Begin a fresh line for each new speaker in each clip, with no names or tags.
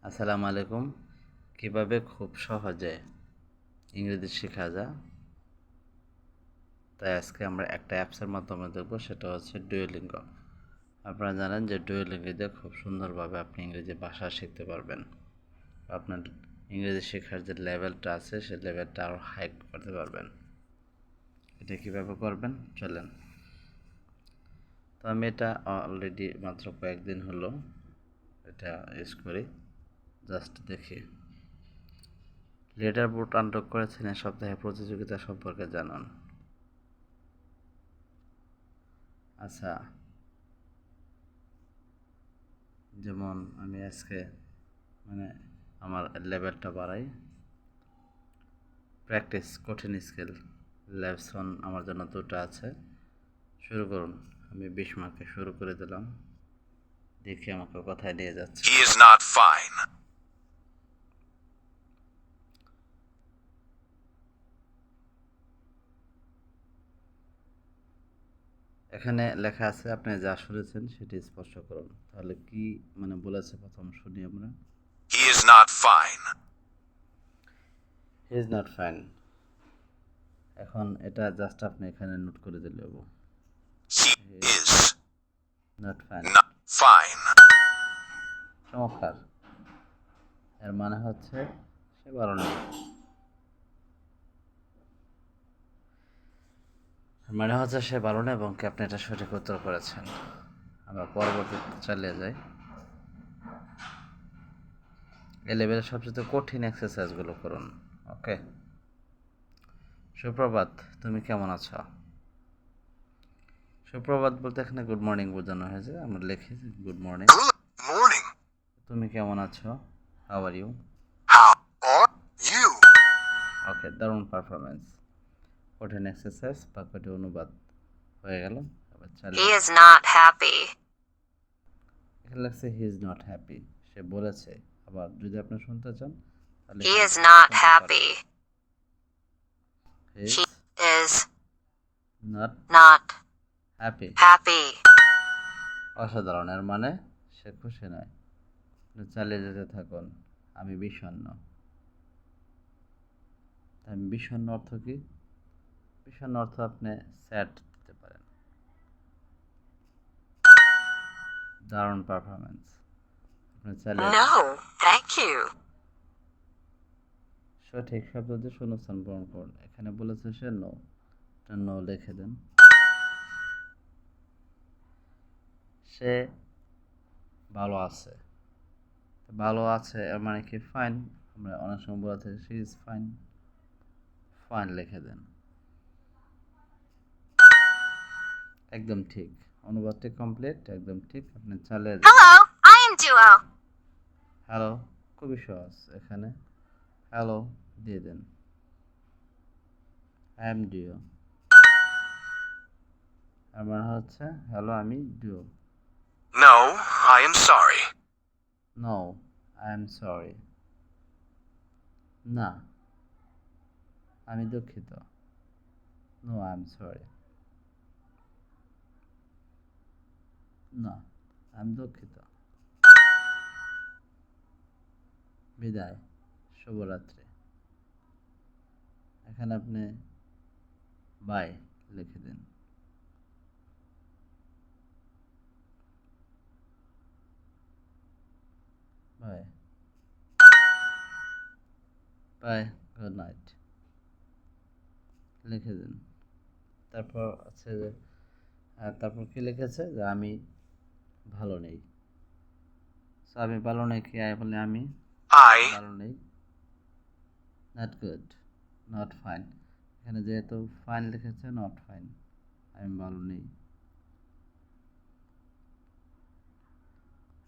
আসসালামু আলাইকুম। কিভাবে খুব সহজে ইংরেজি শেখা যায়, তাই আজকে আমরা একটা অ্যাপসের মাধ্যমে দেখব, সেটা হচ্ছে ডুওলিঙ্গো। আপনারা জানেন যে ডুওলিঙ্গো দিয়ে খুব সুন্দরভাবে আপনি ইংরেজি ভাষা শিখতে পারবেন। আপনার ইংরেজি শেখার যে লেভেলটা আছে সেই লেভেলটা আরও হাই করতে পারবেন। এটা কীভাবে করবেন চলেন। তো আমি এটা অলরেডি মাত্র কয়েকদিন হলো এটা ইউজ করি, জাস্ট দেখি। লিডার বোর্ড আনলক করেছেন, এ সপ্তাহে প্রতিযোগিতা সম্পর্কে জানান। আচ্ছা, যেমন আমি আজকে আমার লেভেলটা বাড়াই। প্র্যাকটিস কঠিন স্কিল লেসন আমার জন্য দুটো আছে, শুরু করুন। আমি 20 মার্কে শুরু করে দিলাম, দেখি আমাকে কোথায় নিয়ে যাচ্ছে।
He is not fine.
এখানে লেখা আছে আপনি যা শুনেছেন সেটি স্পষ্ট করুন। তাহলে কি বলেছে প্রথম শুনি আমরা।
He is not fine.
He is not fine. এখন এটা জাস্ট আপনি এখানে নোট করে দিলে হবো।
He is
not fine.
not fine.
চমৎকার। এর মানে হচ্ছে সে ভালো নেই। সে ভালো না, এবং কি আপনি এটা সঠিক উত্তর করেছেন। আমরা পরবর্তীতে চালিয়ে যাই। এই লেভেলের সবচেয়ে কঠিন এক্সারসাইজগুলো করুন। ওকে। সুপ্রভাত, তুমি কেমন আছো? সুপ্রভাত বলতে এখানে গুড মর্নিং বোঝানো হয়েছে, আমরা লিখি গুড মর্নিং।
Good morning.
তুমি কেমন আছো? How are you?
How are you?
Okay, দারুণ পারফরমেন্স। কঠিন এক্সারসাইজ বা কঠিন অনুবাদ হয়ে গেল। এবার
He is not happy.
এখানে লাগছে হি ইজ নট হ্যাপি, সে বলেছে। আবার যদি আপনি শুনতে চান তাহলে
He is not
শুনতে
happy.
পারেন।
He is
not
not
happy.
happy.
অসাধারণ। এর মানে সে খুশি নয়। আপনি চালিয়ে যেতে থাকুন। আমি বিষণ্ণ। আমি বিষণ্ণ অর্থ কি? বিষণ্ণ অর্থ আপনি স্যাড দিতে পারেন। দারুণ পারফরমেন্স। আপনি চালিয়ে
No, thank you.
সঠিক শব্দ দিয়ে শূন্যস্থান পূরণ করুন। এখানে বলেছে সে নো, নো লিখে দেন। সে ভালো আছে। ভালো আছে এর মানে কি? ফাইন। আমরা অনেক সময় বলে থাকি শি ইজ ফাইন। ফাইন লিখে দেন। একদম ঠিক। অনুবাদটি কমপ্লিট, একদম ঠিক। আপনি চালিয়ে যান।
Hello, I am Duo.
Hello, খুবই সহজ। এখানে হ্যালো দিয়ে দেন। I am Duo. আর মানে হচ্ছে হ্যালো, আমি ডিও।
No, I am sorry.
No, I am sorry. না, আমি দুঃখিত। No, I am sorry. না, আমি দুঃখিত। বিদায়, শুভরাত্রি। এখানে আপনি বাই লিখে দিন। বাই, বাই, গুড নাইট লিখে দিন। তারপর আছে যে তারপর কি লিখেছে যে আমি ভালো নেই। সো আমি ভালো নেই কি বলে আমি
I
ভালো নেই। Not good, not fine. এখানে যেহেতু ফাইন লিখেছে, নট ফাইন, আমি ভালো নেই।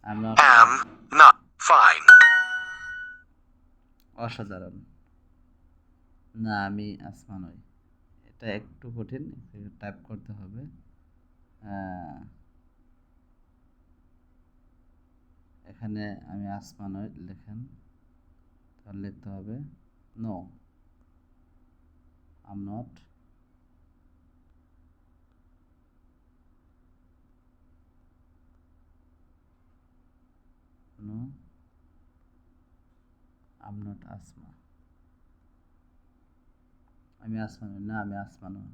I am not
am
fine.
not fine.
অসাধারণ। না, আমি আসমা নই। এটা একটু কঠিন, টাইপ করতে হবে। এখানে আমি আসমা নই লেখেন, তাহলে লিখতে হবে no, I am not no I'm not Asma. আমি আসমা নই, না আমি আসমা নই।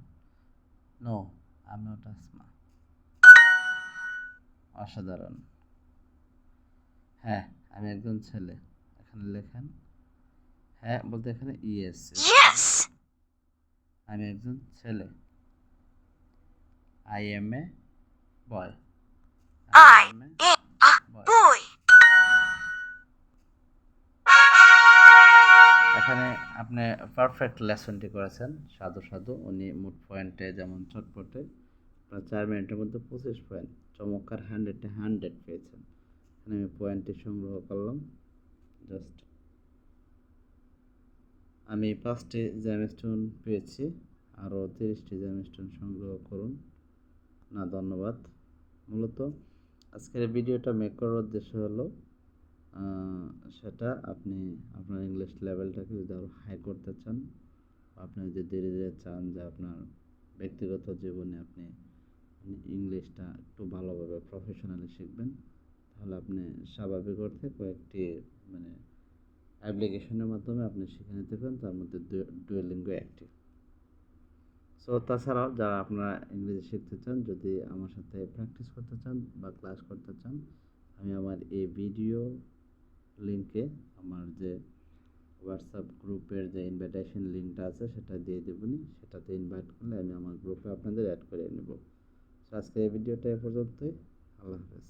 No, I'm not Asma. অসাধারণ। হ্যাঁ, আমি একজন ছেলে। এখানে লেখেন হ্যাঁ বলতে এখানে ইয়েস।
Yes!
আমি একজন ছেলে। I M A boy.
I am a boy.
এখানে আপনি পারফেক্ট লেসনটি করেছেন। সাধু সাধু উনি মোট পয়েন্টে যেমন চটপটে প্রায় 4 মিনিটের মধ্যে 25 পয়েন্ট, চমৎকার 100-এ 100 পেয়েছেন। এখানে আমি পয়েন্টটি সংগ্রহ করলাম। জাস্ট আমি 5টি জ্যামস্টোন পেয়েছি, আরও 30টি জ্যামস্টোন সংগ্রহ করুন। না ধন্যবাদ। মূলত আজকের এই ভিডিওটা মেক করার উদ্দেশ্য হলো সেটা আপনি আপনার ইংলিশ লেভেলটাকে যদি আরও হাই করতে চান, আপনি যদি ধীরে ধীরে চান যে আপনার ব্যক্তিগত জীবনে আপনি ইংলিশটা একটু ভালোভাবে প্রফেশনালি শিখবেন, তাহলে আপনি স্বাভাবিক অর্থে কয়েকটি মানে অ্যাপ্লিকেশনের মাধ্যমে আপনি শিখে নিতে পারেন, তার মধ্যে ডুয়োলিঙ্গো একটি। সো তাছাড়াও যারা আপনারা ইংরেজি শিখতে চান, যদি আমার সাথে প্র্যাকটিস করতে চান বা ক্লাস করতে চান, আমি আমার এই ভিডিও লিঙ্কে আমার যে হোয়াটসঅ্যাপ গ্রুপের যে ইনভাইটেশন লিঙ্কটা আছে সেটা দিয়ে দেবনি, সেটাতে ইনভাইট করলে আমি আমার গ্রুপে আপনাদের অ্যাড করে নেব। সো আজকে এই ভিডিওটা এ পর্যন্তই। আল্লাহ হাফেজ।